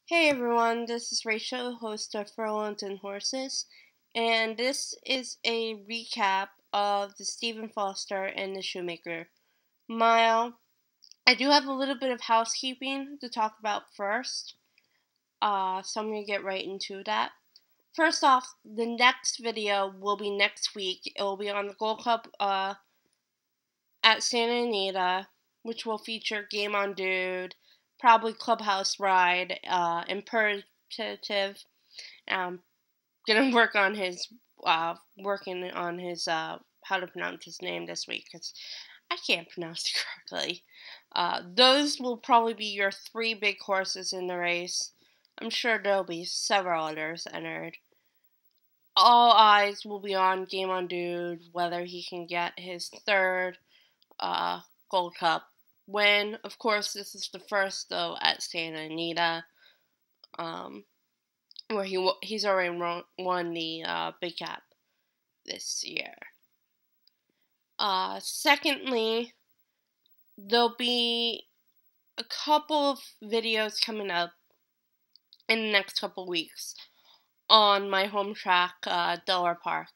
Hey everyone, this is Rachel, host of Furlongs and Horses, and this is a recap of the Stephen Foster and the Shoemaker mile. I do have a little bit of housekeeping to talk about first, so I'm going to get right into that. First off, the next video will be next week. It will be on the Gold Cup at Santa Anita, which will feature Game on Dude, probably Clubhouse Ride, Imperative. Gonna working on his how to pronounce his name this week because I can't pronounce it correctly. Those will probably be your three big horses in the race. I'm sure there'll be several others entered. All eyes will be on Game on Dude, whether he can get his third Gold Cup win. Of course, this is the first though at Santa Anita. Where he's already won the Big Cap this year. Secondly, there'll be a couple of videos coming up in the next couple weeks on my home track, Delaware Park.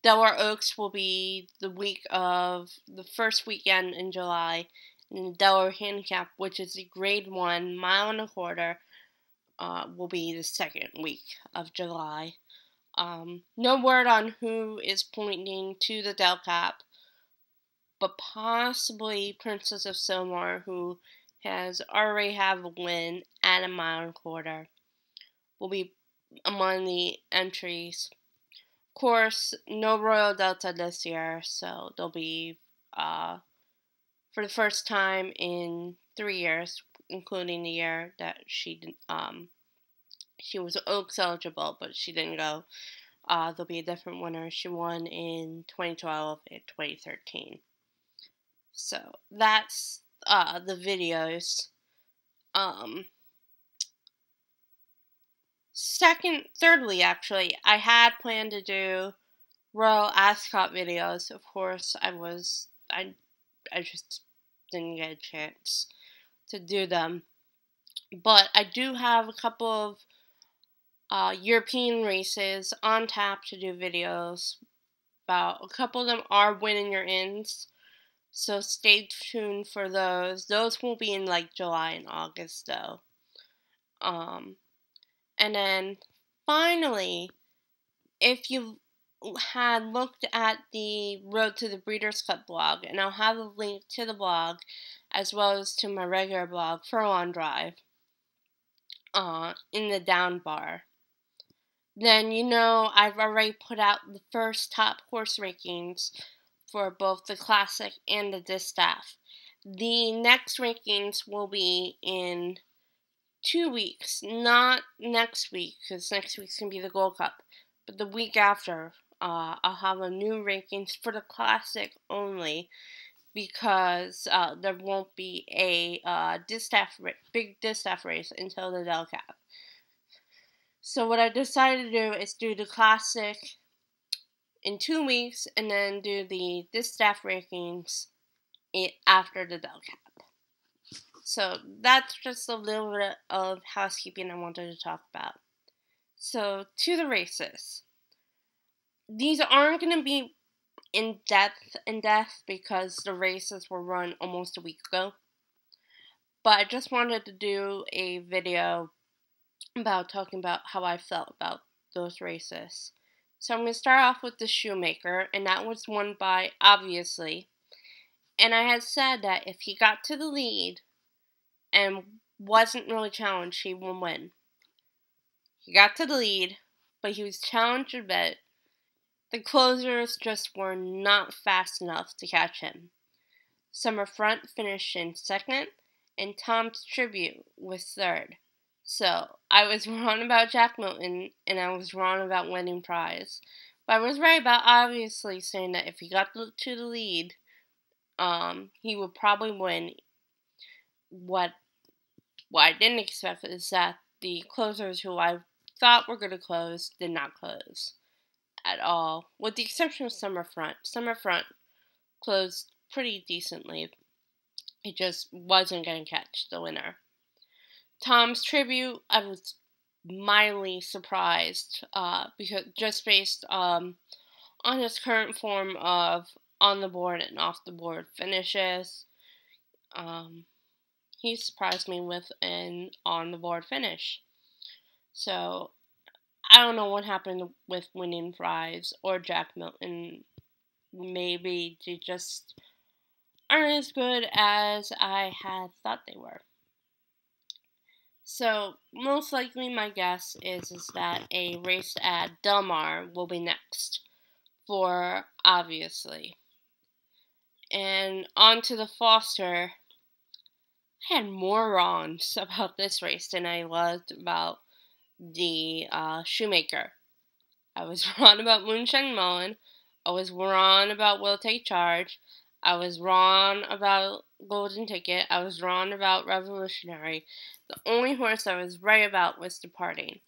Delaware Oaks will be the week of the first weekend in July, and the Delaware Handicap, which is a Grade 1 mile and a quarter, will be the second week of July. No word on who is pointing to the Del Cap, but possibly Princess of Silmar, who has already have a win at a mile and a quarter, will be among the entries. Of course, no Royal Delta this year, so there'll be, for the first time in 3 years, including the year that she was Oaks eligible, but she didn't go. There'll be a different winner. She won in 2012 and 2013. So that's the videos. Thirdly, actually, I had planned to do Royal Ascot videos. Of course, I just didn't get a chance to do them. But I do have a couple of European races on tap to do videos about. A couple of them are winning your ins, so stay tuned for those. Those will be in like July and August though. And then finally, if you had looked at the Road to the Breeders' Cup blog, and I'll have a link to the blog as well as to my regular blog, Furlong Drive, in the down bar, then you know I've already put out the first top horse rankings for both the Classic and the Distaff. The next rankings will be in 2 weeks, not next week, because next week's going to be the Gold Cup, but the week after. I'll have a new rankings for the Classic only, because there won't be a big distaff race until the Del Cap. So what I decided to do is do the Classic in 2 weeks, and then do the distaff rankings after the Del Cap. So that's just a little bit of housekeeping I wanted to talk about. So to the races. These aren't going to be in depth because the races were run almost a week ago. But I just wanted to do a video about talking about how I felt about those races. So I'm going to start off with the Shoemaker, and that was won by Obviously. And I had said that if he got to the lead and wasn't really challenged, he would win. He got to the lead, but he was challenged a bit. The closers just were not fast enough to catch him. Summer Front finished in second, and Tom's Tribute was third. So I was wrong about Jack Milton, and I was wrong about Winning Prize. But I was right about Obviously saying that if he got to the lead, he would probably win. What I didn't expect is that the closers who I thought were going to close did not close at all, with the exception of Summer Front. Summer Front closed pretty decently. It just wasn't going to catch the winner. Tom's tribute, I was mildly surprised, because just based on his current form of on the board and off the board finishes. He surprised me with an on the board finish. So I don't know what happened with winning fries or Jack Milton. Maybe they just aren't as good as I had thought they were. So most likely my guess is that a race at Del Mar will be next for obviously. And on to the Foster. I had more wrongs about this race than I loved about the Shoemaker. I was wrong about Moonshine Mullen. I was wrong about Will Take Charge. I was wrong about Golden Ticket. I was wrong about Revolutionary. The only horse I was right about was Departing.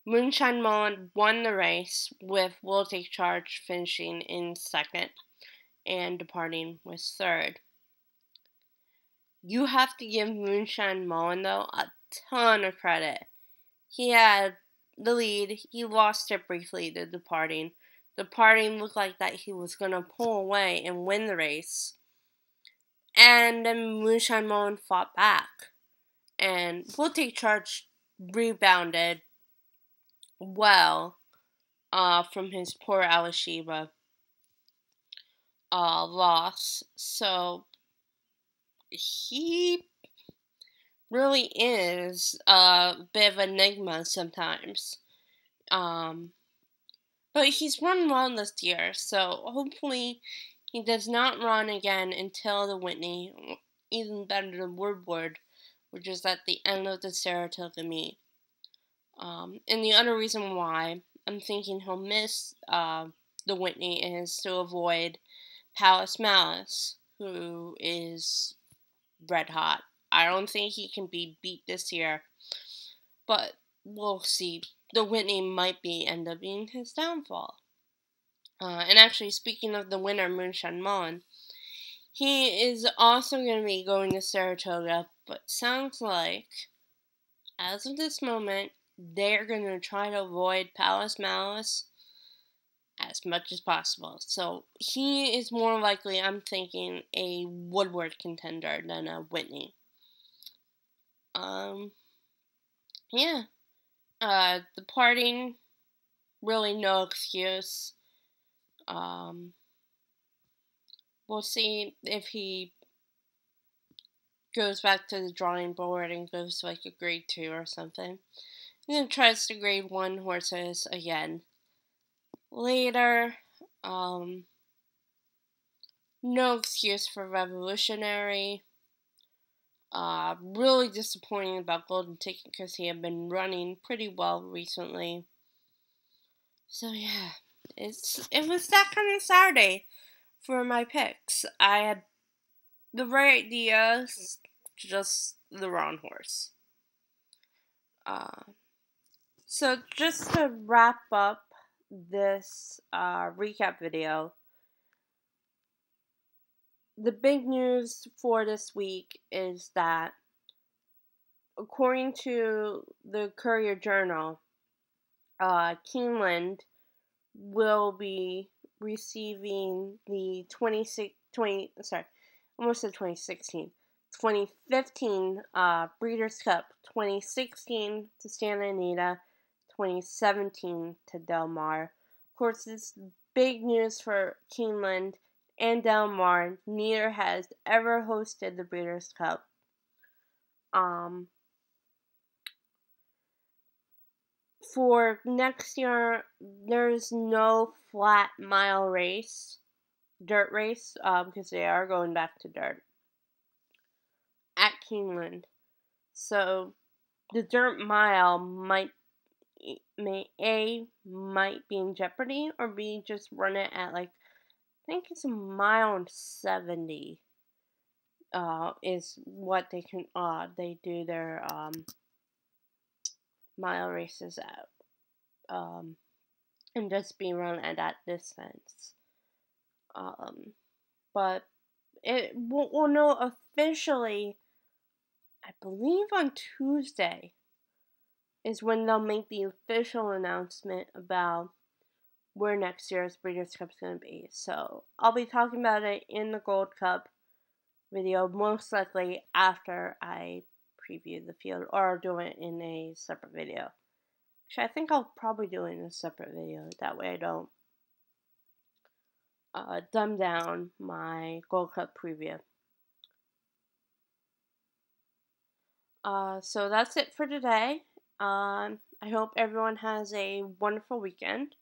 Moonshine Mullen won the race with Will Take Charge finishing in second and Departing was third. You have to give Moonshine Mullen, though, a ton of credit. He had the lead. He lost it briefly to Departing. Departing looked like that he was going to pull away and win the race. And then Moonshine Mullen fought back. And Will Take Charge rebounded well from his poor Alashiba loss. So he really is a bit of an enigma sometimes. But he's run well this year, so hopefully he does not run again until the Whitney, even better the Woodward, which is at the end of the Saratoga meet. And the other reason why I'm thinking he'll miss the Whitney is to avoid Palace Malice, who is red hot. I don't think he can be beat this year, but we'll see. The Whitney might end up being his downfall. And actually, speaking of the winner, Moonshine Mullen, he is also going to be going to Saratoga, but sounds like, as of this moment, they're going to try to avoid Palace Malice as much as possible. So he is more likely, I'm thinking, a Woodward contender than a Whitney. Yeah. Departing, really no excuse. We'll see if he goes back to the drawing board and goes to like a grade 2 or something. And then tries to grade 1 horses again. Later, no excuse for Revolutionary. Really disappointing about Golden Ticket because he had been running pretty well recently. So yeah, it was that kind of Saturday for my picks. I had the right ideas, just the wrong horse. So just to wrap up this recap video, the big news for this week is that according to the Courier Journal, Keeneland will be receiving the 2015 Breeders' Cup, 2016 to Santa Anita, 2017 to Del Mar. Of course, this big news for Keeneland and Del Mar. Neither has ever hosted the Breeders' Cup. For next year, there's no flat mile race, dirt race, because they are going back to dirt at Keeneland. So the dirt mile might be in jeopardy, or B, just run it at like, I think it's a mile and 70. Is what they can they do their mile races at, and just be run at that distance. But we'll know officially I believe on Tuesday is when they'll make the official announcement about where next year's Breeders' Cup is going to be. So I'll be talking about it in the Gold Cup video, most likely after I preview the field, or I'll do it in a separate video. Actually, I think I'll probably do it in a separate video. That way I don't dumb down my Gold Cup preview. So that's it for today. I hope everyone has a wonderful weekend.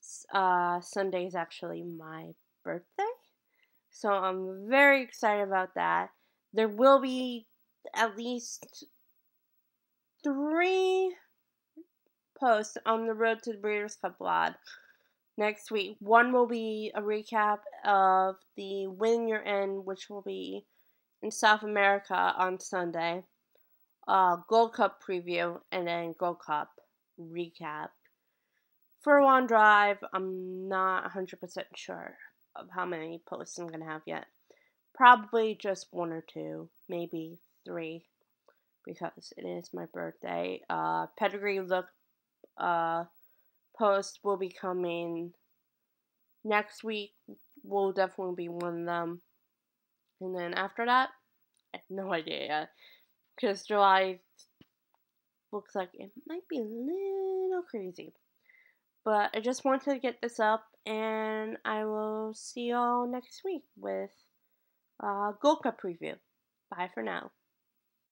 Sunday is actually my birthday, so I'm very excited about that. There will be at least 3 posts on the Road to the Breeders' Cup blog next week. One will be a recap of the Win Your End, which will be in South America on Sunday. Gold Cup preview, and then Gold Cup recap. For one drive, I'm not 100% sure of how many posts I'm going to have yet. Probably just 1 or 2, maybe 3, because it is my birthday. Pedigree look post will be coming next week. Will definitely be one of them. And then after that, I have no idea yet. Because July looks like it might be a little crazy. But I just wanted to get this up, and I will see y'all next week with Gold Cup preview. Bye for now.